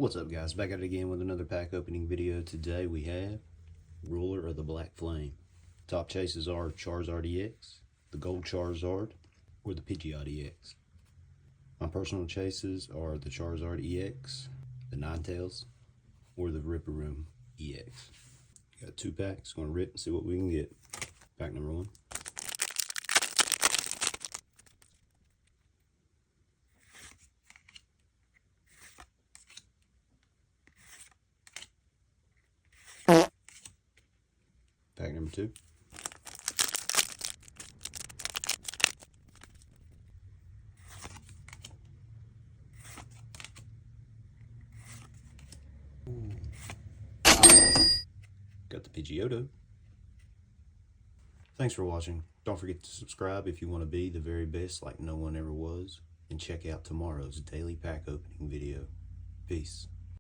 What's up, guys? Back at it again with another pack opening video. Today we have Ruler of the Black Flame. Top chases are Charizard EX, the Gold Charizard, or the Pidgeot EX. My personal chases are the Charizard EX, the Ninetales, or the Ripperoom EX. Got 2 packs, gonna rip and see what we can get. Pack number 1. Pack number 2. Got the Pidgeotto. Thanks for watching. Don't forget to subscribe if you want to be the very best like no one ever was. And check out tomorrow's daily pack opening video. Peace.